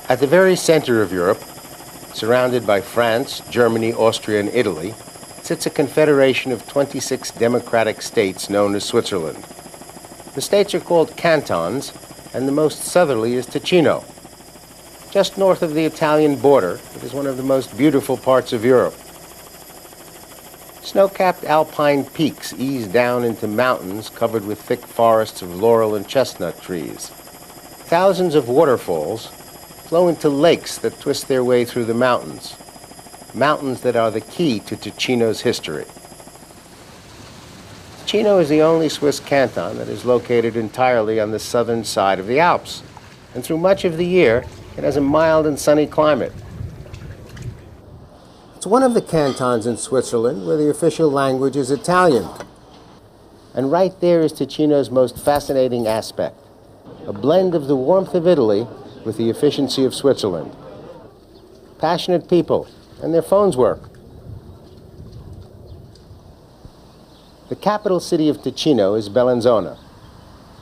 At the very center of Europe, surrounded by France, Germany, Austria, and Italy, sits a confederation of 26 democratic states known as Switzerland. The states are called cantons, and the most southerly is Ticino. Just north of the Italian border, it is one of the most beautiful parts of Europe. Snow-capped alpine peaks ease down into mountains covered with thick forests of laurel and chestnut trees. Thousands of waterfalls flow into lakes that twist their way through the mountains, mountains that are the key to Ticino's history. Ticino is the only Swiss canton that is located entirely on the southern side of the Alps, and through much of the year, it has a mild and sunny climate. It's one of the cantons in Switzerland where the official language is Italian. And right there is Ticino's most fascinating aspect, a blend of the warmth of Italy with the efficiency of Switzerland. Passionate people, and their phones work. The capital city of Ticino is Bellinzona.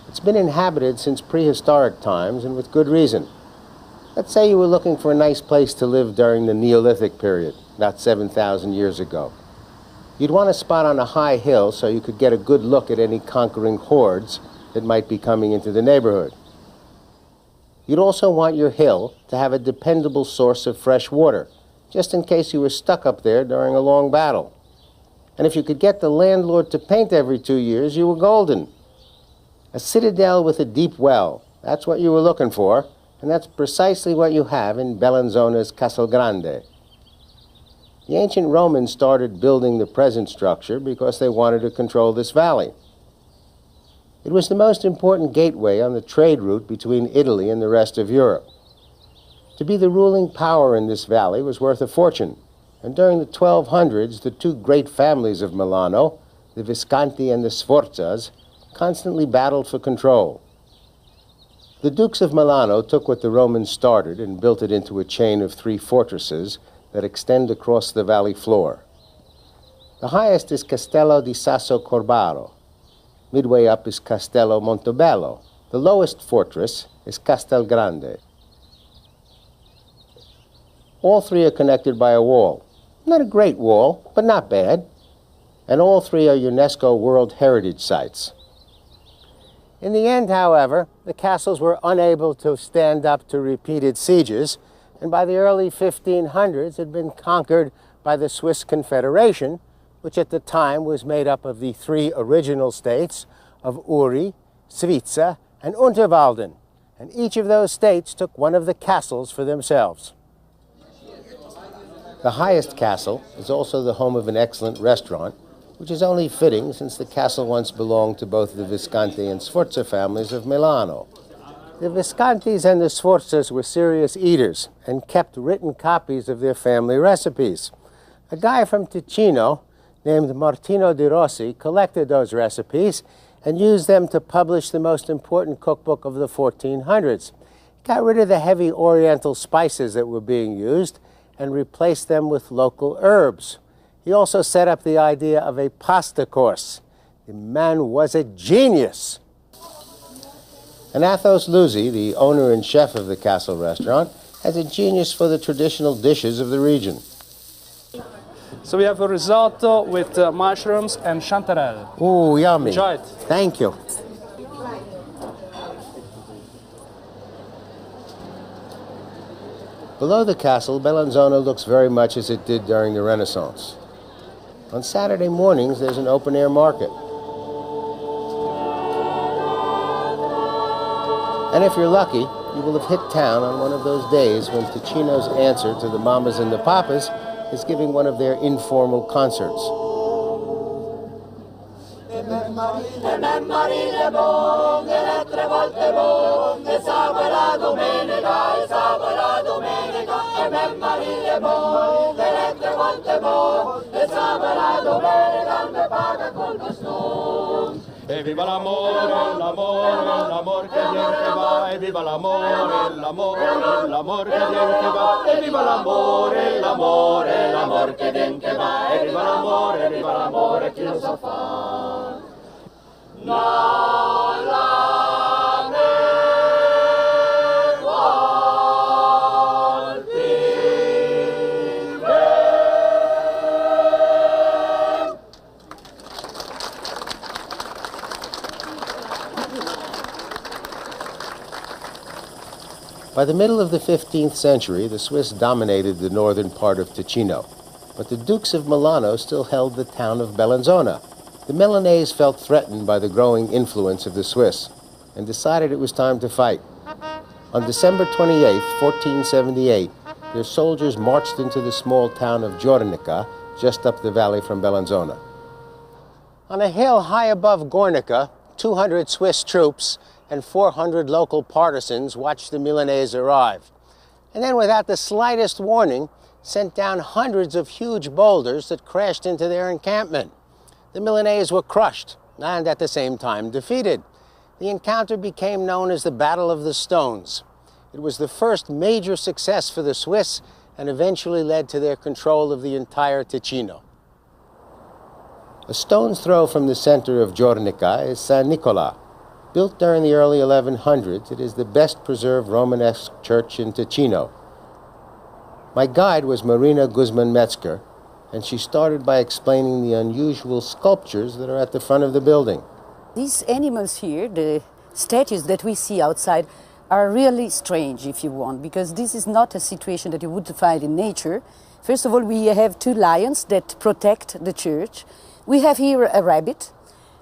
It's been inhabited since prehistoric times, and with good reason. Let's say you were looking for a nice place to live during the Neolithic period, about 7,000 years ago. You'd want a spot on a high hill so you could get a good look at any conquering hordes that might be coming into the neighborhood. You'd also want your hill to have a dependable source of fresh water, just in case you were stuck up there during a long battle. And if you could get the landlord to paint every 2 years, you were golden. A citadel with a deep well, that's what you were looking for, and that's precisely what you have in Bellinzona's Castel Grande. The ancient Romans started building the present structure because they wanted to control this valley. It was the most important gateway on the trade route between Italy and the rest of Europe. To be the ruling power in this valley was worth a fortune, and during the 1200s, the two great families of Milano, the Visconti and the Sforzas, constantly battled for control. The Dukes of Milano took what the Romans started and built it into a chain of 3 fortresses that extend across the valley floor. The highest is Castello di Sasso Corbaro. Midway up is Castello Montebello. The lowest fortress is Castel Grande. All 3 are connected by a wall. Not a great wall, but not bad. And all 3 are UNESCO World Heritage Sites. In the end, however, the castles were unable to stand up to repeated sieges, and by the early 1500s had been conquered by the Swiss Confederation, which at the time was made up of the 3 original states of Uri, Svizza, and Unterwalden, and each of those states took one of the castles for themselves. The highest castle is also the home of an excellent restaurant, which is only fitting since the castle once belonged to both the Visconti and Sforza families of Milano. The Viscontis and the Sforzas were serious eaters and kept written copies of their family recipes. A guy from Ticino named Martino di Rossi collected those recipes and used them to publish the most important cookbook of the 1400s. He got rid of the heavy oriental spices that were being used and replaced them with local herbs. He also set up the idea of a pasta course. The man was a genius. And Athos Luzi, the owner and chef of the castle restaurant, has a genius for the traditional dishes of the region. So we have a risotto with mushrooms and chanterelle. Ooh, yummy. Enjoy it. Thank you. Below the castle, Bellinzona looks very much as it did during the Renaissance. On Saturday mornings, there's an open-air market. And if you're lucky, you will have hit town on one of those days when Ticino's answer to the mamas and the papas is giving one of their informal concerts. E viva l'amore, l'amore, l'amor che viene che va, e viva l'amore, l'amore, l'amor che viene che va, e viva l'amore, l'amore, l'amor che viene che va, e viva l'amore, chi lo sa fare. Non la nego. By the middle of the 15th century, the Swiss dominated the northern part of Ticino, but the Dukes of Milano still held the town of Bellinzona. The Milanese felt threatened by the growing influence of the Swiss and decided it was time to fight. On December 28, 1478, their soldiers marched into the small town of Giornica, just up the valley from Bellinzona. On a hill high above Gornica, 200 Swiss troops and 400 local partisans watched the Milanese arrive, and then without the slightest warning, sent down hundreds of huge boulders that crashed into their encampment. The Milanese were crushed and at the same time defeated. The encounter became known as the Battle of the Stones. It was the first major success for the Swiss and eventually led to their control of the entire Ticino. A stone's throw from the center of Giornica is San Nicola. Built during the early 1100s, it is the best preserved Romanesque church in Ticino. My guide was Marina Guzman-Metzger, and she started by explaining the unusual sculptures that are at the front of the building. These animals here, the statues that we see outside, are really strange, if you want, because this is not a situation that you would find in nature. First of all, we have two lions that protect the church. We have here a rabbit,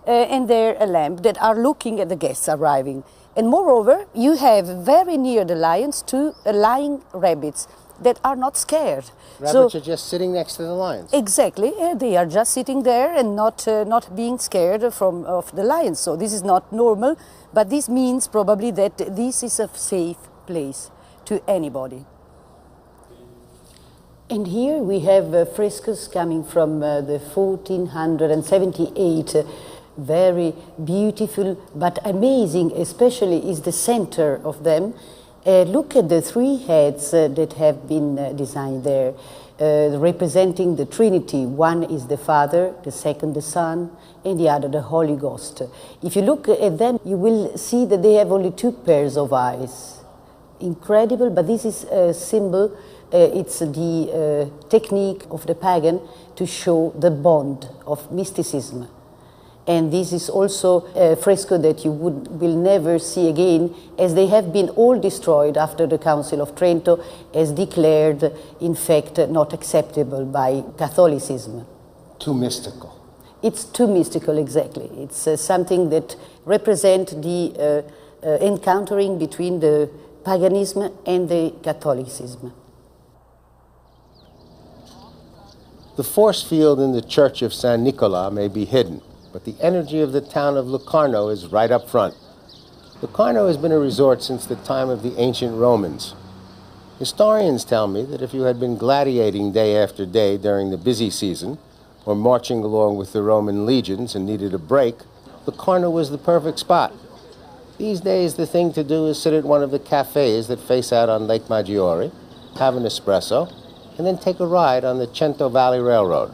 and there a lamb that are looking at the guests arriving. And moreover, you have very near the lions two lying rabbits that are not scared. Rabbits are just sitting next to the lions. Exactly, they are just sitting there and not being scared of the lions. So this is not normal, but this means probably that this is a safe place to anybody. And here we have frescoes coming from the 1478, very beautiful but amazing, especially is the center of them. Look at the three heads that have been designed there, representing the Trinity. One is the Father, the second the Son, and the other the Holy Ghost. If you look at them, you will see that they have only two pairs of eyes. Incredible, but this is a symbol. It's the technique of the pagan to show the bond of mysticism. And this is also a fresco that you will never see again, as they have been all destroyed after the Council of Trento, as declared, in fact, not acceptable by Catholicism. Too mystical. It's too mystical, exactly. It's something that represents the encountering between the paganism and the Catholicism. The force field in the church of San Nicola may be hidden, but the energy of the town of Locarno is right up front. Locarno has been a resort since the time of the ancient Romans. Historians tell me that if you had been gladiating day after day during the busy season, or marching along with the Roman legions and needed a break, Locarno was the perfect spot. These days, the thing to do is sit at one of the cafes that face out on Lake Maggiore, have an espresso, and then take a ride on the Cento Valley Railroad.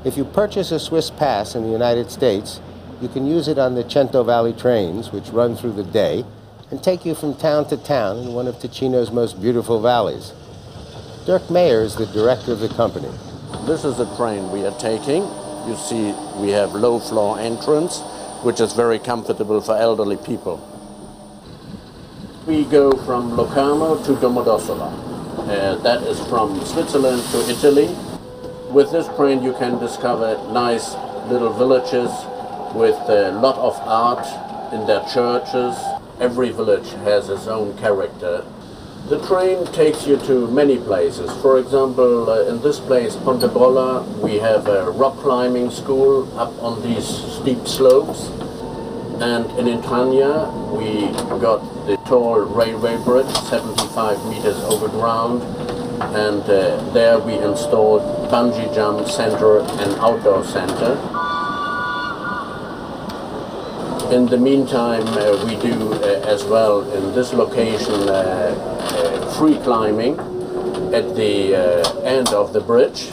If you purchase a Swiss pass in the United States, you can use it on the Cento Valley trains, which run through the day, and take you from town to town in one of Ticino's most beautiful valleys. Dirk Mayer is the director of the company. This is the train we are taking. You see, we have low-floor entrance, which is very comfortable for elderly people. We go from Locarno to Domodossola. That is from Switzerland to Italy. With this train you can discover nice little villages with a lot of art in their churches. Every village has its own character. The train takes you to many places. For example, in this place, Pontebrolla, we have a rock climbing school up on these steep slopes. And in Intragna, we got the tall railway bridge, 75 meters over ground. And there we installed bungee jump center and outdoor center. In the meantime, we do as well in this location free climbing at the end of the bridge.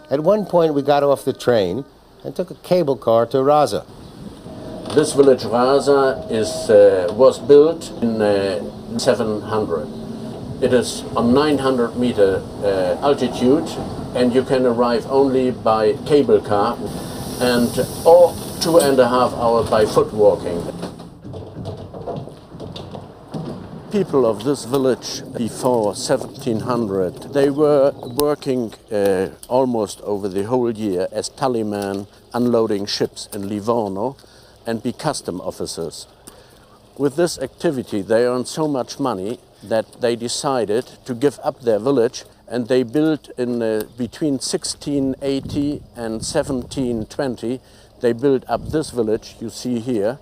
At one point, we got off the train and took a cable car to Raza. This village Raza was built in 700. It is on 900 meter altitude, and you can arrive only by cable car and or 2.5 hours by foot walking. people of this village before 1700, they were working almost over the whole year as tallymen, unloading ships in Livorno, and be custom officers. With this activity, they earned so much money that they decided to give up their village, and they built in between 1680 and 1720, they built up this village you see here,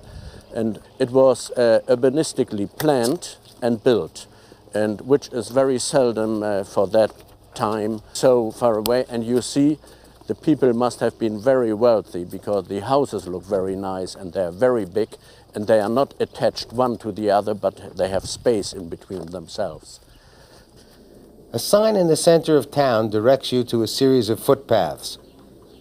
and it was urbanistically planned and built, and which is very seldom for that time so far away. And you see the people must have been very wealthy because the houses look very nice and they're very big, and they are not attached one to the other, but they have space in between themselves. A sign in the center of town directs you to a series of footpaths.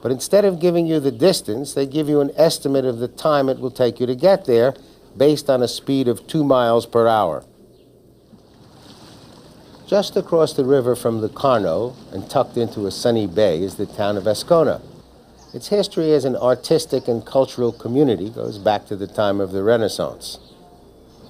But instead of giving you the distance, they give you an estimate of the time it will take you to get there based on a speed of 2 miles per hour. Just across the river from Locarno and tucked into a sunny bay is the town of Ascona. Its history as an artistic and cultural community goes back to the time of the Renaissance.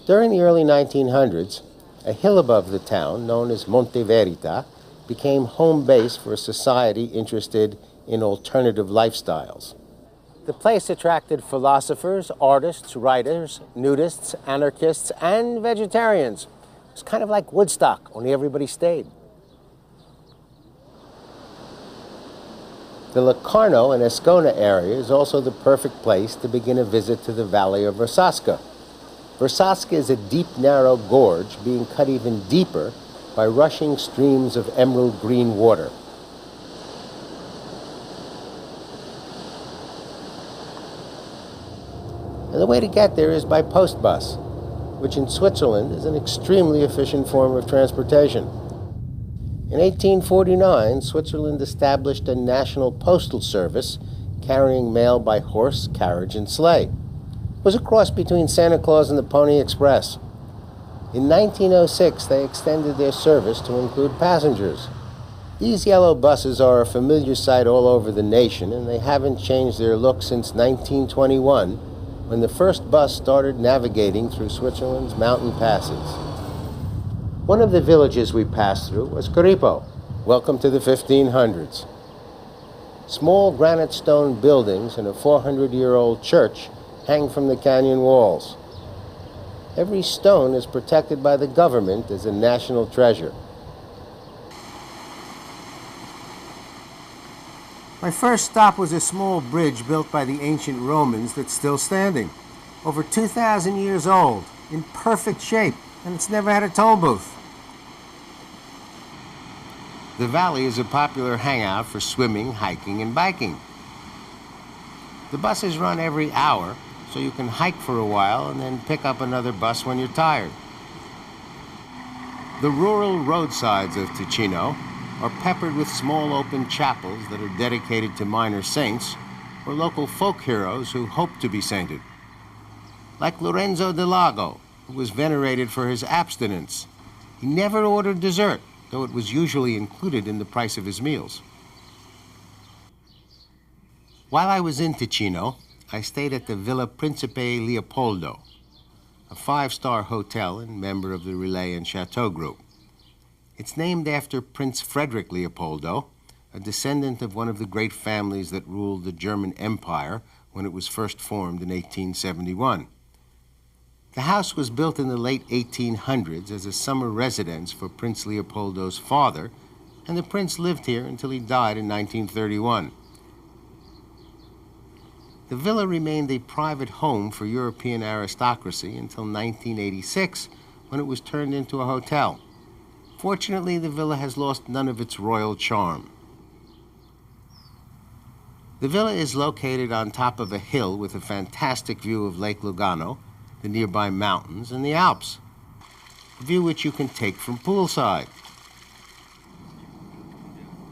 During the early 1900s, a hill above the town, known as Monte Verita, became home base for a society interested in alternative lifestyles. The place attracted philosophers, artists, writers, nudists, anarchists, and vegetarians. It's kind of like Woodstock, only everybody stayed. The Locarno and Ascona area is also the perfect place to begin a visit to the valley of Versasca. Versasca is a deep, narrow gorge being cut even deeper by rushing streams of emerald green water. And the way to get there is by post bus, which in Switzerland is an extremely efficient form of transportation. In 1849, Switzerland established a national postal service carrying mail by horse, carriage, and sleigh. It was a cross between Santa Claus and the Pony Express. In 1906, they extended their service to include passengers. These yellow buses are a familiar sight all over the nation, and they haven't changed their look since 1921, when the first bus started navigating through Switzerland's mountain passes. One of the villages we passed through was Coripo. Welcome to the 1500s. Small granite stone buildings and a 400-year-old church hang from the canyon walls. Every stone is protected by the government as a national treasure. My first stop was a small bridge built by the ancient Romans that's still standing. Over 2,000 years old, in perfect shape, and it's never had a toll booth. The valley is a popular hangout for swimming, hiking, and biking. The buses run every hour, so you can hike for a while and then pick up another bus when you're tired. The rural roadsides of Ticino are peppered with small open chapels that are dedicated to minor saints or local folk heroes who hope to be sainted. Like Lorenzo del Lago, who was venerated for his abstinence. He never ordered dessert, though it was usually included in the price of his meals. While I was in Ticino, I stayed at the Villa Principe Leopoldo, a 5-star hotel and member of the Relais and Chateau group. It's named after Prince Frederick Leopoldo, a descendant of one of the great families that ruled the German Empire when it was first formed in 1871. The house was built in the late 1800s as a summer residence for Prince Leopoldo's father, and the prince lived here until he died in 1931. The villa remained a private home for European aristocracy until 1986, when it was turned into a hotel. Fortunately, the villa has lost none of its royal charm. The villa is located on top of a hill with a fantastic view of Lake Lugano, the nearby mountains, and the Alps, a view which you can take from poolside.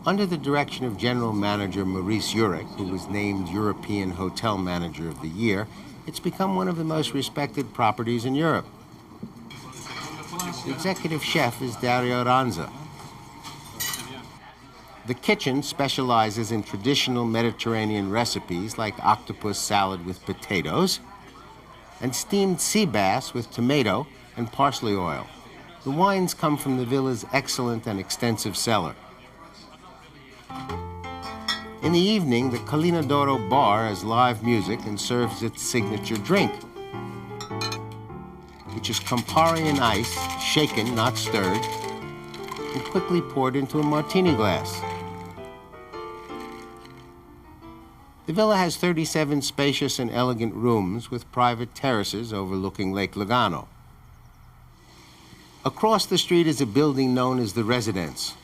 Under the direction of General Manager Maurice Jurek, who was named European Hotel Manager of the Year, it's become one of the most respected properties in Europe. The executive chef is Dario Ranza. The kitchen specializes in traditional Mediterranean recipes like octopus salad with potatoes and steamed sea bass with tomato and parsley oil. The wines come from the villa's excellent and extensive cellar. In the evening, the Collina d'Oro bar has live music and serves its signature drink, which is Campari and ice, shaken, not stirred, and quickly poured into a martini glass. The villa has 37 spacious and elegant rooms with private terraces overlooking Lake Lugano. Across the street is a building known as the Residence.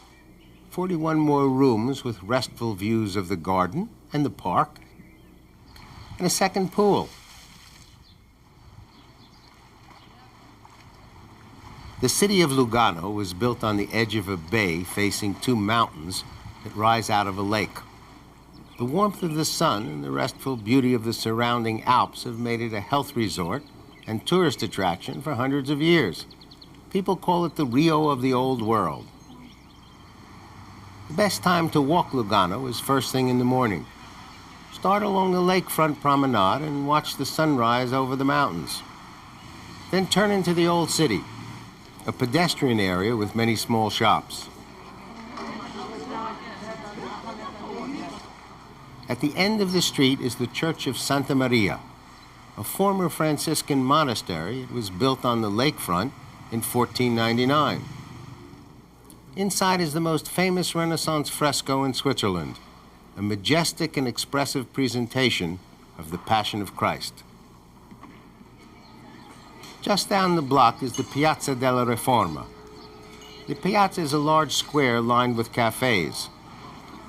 41 more rooms with restful views of the garden and the park, and a second pool. The city of Lugano was built on the edge of a bay facing two mountains that rise out of a lake. The warmth of the sun and the restful beauty of the surrounding Alps have made it a health resort and tourist attraction for hundreds of years. People call it the Rio of the Old World. The best time to walk Lugano is first thing in the morning. Start along the lakefront promenade and watch the sunrise over the mountains. Then turn into the old city, a pedestrian area with many small shops. At the end of the street is the Church of Santa Maria, a former Franciscan monastery. It was built on the lakefront in 1499. Inside is the most famous Renaissance fresco in Switzerland, a majestic and expressive presentation of the Passion of Christ. Just down the block is the Piazza della Riforma. The piazza is a large square lined with cafes,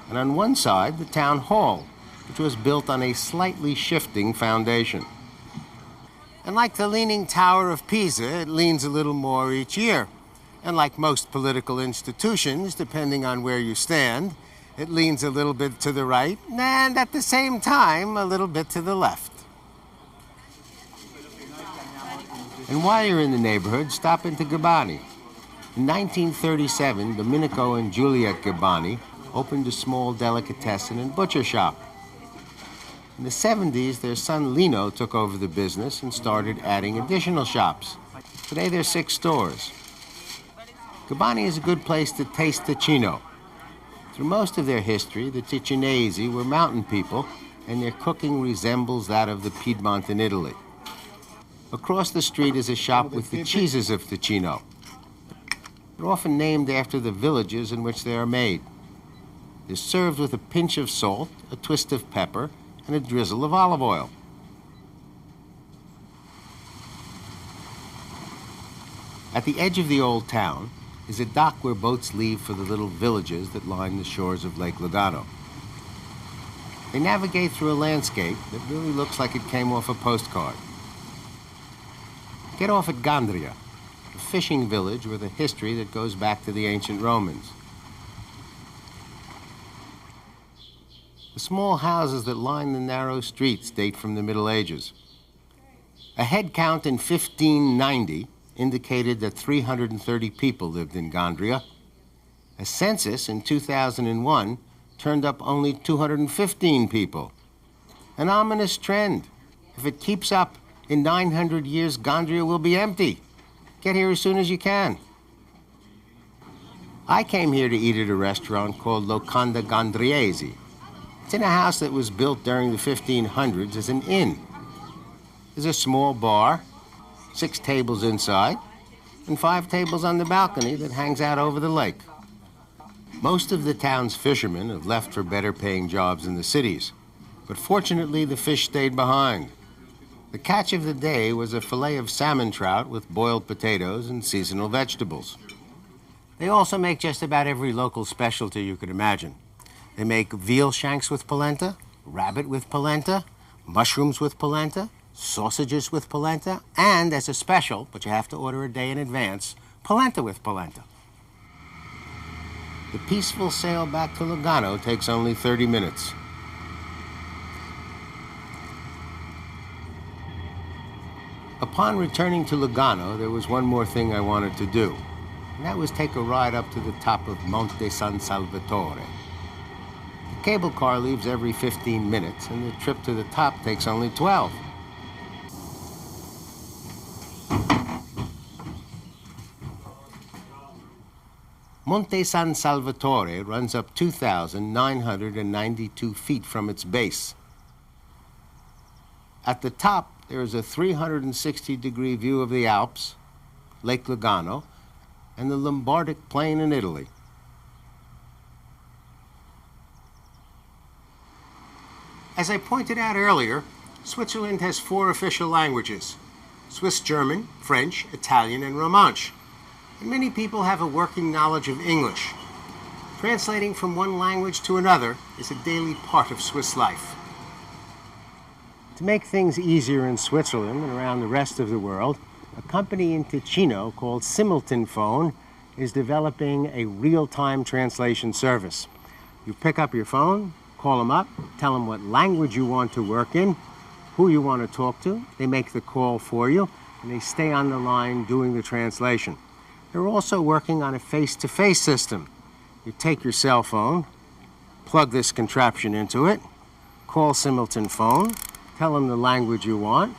and on one side, the town hall, which was built on a slightly shifting foundation. And like the Leaning Tower of Pisa, it leans a little more each year. And like most political institutions, depending on where you stand, it leans a little bit to the right, and at the same time, a little bit to the left. And while you're in the neighborhood, stop into Gabbani. In 1937, Domenico and Juliet Gabbani opened a small delicatessen and butcher shop. In the 70s, their son Lino took over the business and started adding additional shops. Today, there are 6 stores. Gabbani is a good place to taste Ticino. Through most of their history, the Ticinesi were mountain people, and their cooking resembles that of the Piedmont in Italy. Across the street is a shop with the cheeses of Ticino. They're often named after the villages in which they are made. They're served with a pinch of salt, a twist of pepper, and a drizzle of olive oil. At the edge of the old town is a dock where boats leave for the little villages that line the shores of Lake Lugano. They navigate through a landscape that really looks like it came off a postcard. Get off at Gondry, a fishing village with a history that goes back to the ancient Romans. The small houses that line the narrow streets date from the Middle Ages. A head count in 1590 indicated that 330 people lived in Gondry. A census in 2001 turned up only 215 people. An ominous trend. If it keeps up, in 900 years, Gondry will be empty. Get here as soon as you can. I came here to eat at a restaurant called Locanda Gondriesi. It's in a house that was built during the 1500s as an inn. There's a small bar, 6 tables inside, and 5 tables on the balcony that hangs out over the lake. Most of the town's fishermen have left for better paying jobs in the cities, but fortunately the fish stayed behind. The catch of the day was a fillet of salmon trout with boiled potatoes and seasonal vegetables. They also make just about every local specialty you could imagine. They make veal shanks with polenta, rabbit with polenta, mushrooms with polenta, sausages with polenta, and as a special, but you have to order a day in advance, polenta with polenta. The peaceful sail back to Lugano takes only 30 minutes. Upon returning to Lugano, there was one more thing I wanted to do, and that was take a ride up to the top of Monte San Salvatore. The cable car leaves every 15 minutes, and the trip to the top takes only 12. Monte San Salvatore runs up 2,992 feet from its base. At the top, there is a 360-degree view of the Alps, Lake Locarno, and the Lombardic Plain in Italy. As I pointed out earlier, Switzerland has 4 official languages: Swiss German, French, Italian, and Romansh. And many people have a working knowledge of English. Translating from one language to another is a daily part of Swiss life. To make things easier in Switzerland and around the rest of the world, a company in Ticino called SimulTinfoil is developing a real-time translation service. You pick up your phone, call them up, tell them what language you want to work in, who you want to talk to. They make the call for you, and they stay on the line doing the translation. They're also working on a face-to-face system. You take your cell phone, plug this contraption into it, call SimulTinfoil, tell them the language you want,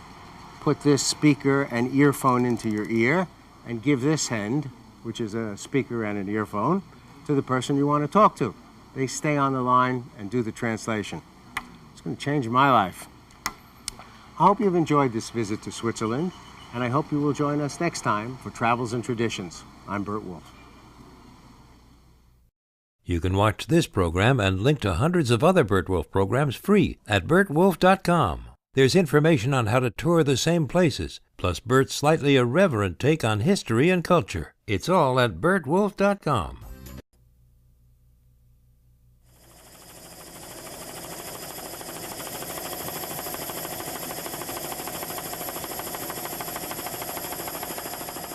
put this speaker and earphone into your ear, and give this end, which is a speaker and an earphone, to the person you want to talk to. They stay on the line and do the translation. It's going to change my life. I hope you've enjoyed this visit to Switzerland, and I hope you will join us next time for Travels and Traditions. I'm BURT WOLF. You can watch this program and link to hundreds of other BURT WOLF programs free at burtwolf.com. There's information on how to tour the same places, plus Burt's slightly irreverent take on history and culture. It's all at burtwolf.com.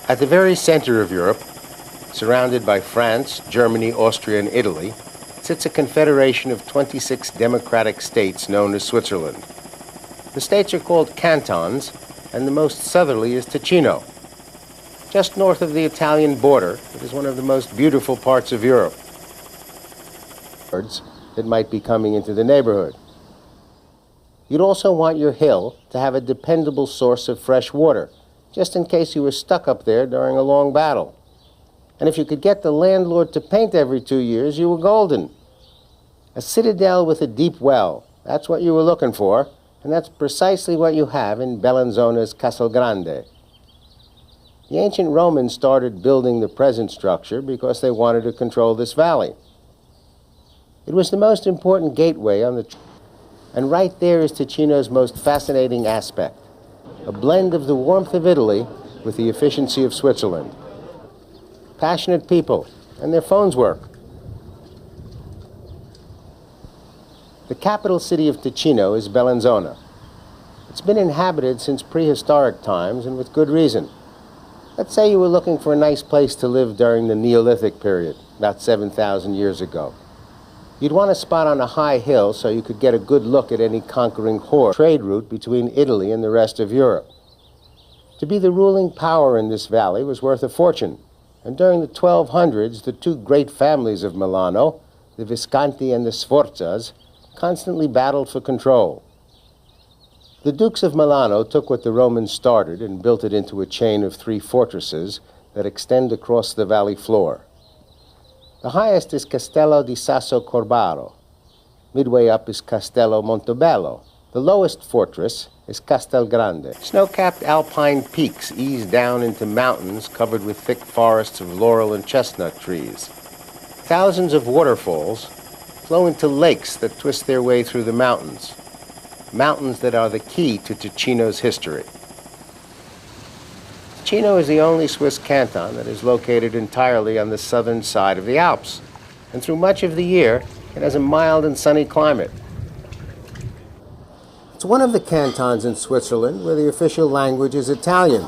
At the very center of Europe, surrounded by France, Germany, Austria, and Italy, sits a confederation of 26 democratic states known as Switzerland. The states are called cantons, and the most southerly is Ticino. Just north of the Italian border, it is one of the most beautiful parts of Europe. Birds that might be coming into the neighborhood. You'd also want your hill to have a dependable source of fresh water, just in case you were stuck up there during a long battle. And if you could get the landlord to paint every 2 years, you were golden. A citadel with a deep well, that's what you were looking for, and that's precisely what you have in Bellinzona's Castel Grande. The ancient Romans started building the present structure because they wanted to control this valley. It was the most important gateway on the and right there is Ticino's most fascinating aspect. A blend of the warmth of Italy with the efficiency of Switzerland. Passionate people, and their phones work. The capital city of Ticino is Bellinzona. It's been inhabited since prehistoric times, and with good reason. Let's say you were looking for a nice place to live during the Neolithic period, about 7,000 years ago. You'd want a spot on a high hill so you could get a good look at any conquering horde trade route between Italy and the rest of Europe. To be the ruling power in this valley was worth a fortune, and during the 1200s, the 2 great families of Milano, the Visconti and the Sforzas, constantly battled for control. The Dukes of Milano took what the Romans started and built it into a chain of 3 fortresses that extend across the valley floor. The highest is Castello di Sasso Corbaro. Midway up is Castello Montebello. The lowest fortress is Castel Grande. Snow-capped alpine peaks ease down into mountains covered with thick forests of laurel and chestnut trees. Thousands of waterfalls flow into lakes that twist their way through the mountains. Mountains that are the key to Ticino's history. Ticino is the only Swiss canton that is located entirely on the southern side of the Alps, and through much of the year, it has a mild and sunny climate. It's one of the cantons in Switzerland where the official language is Italian,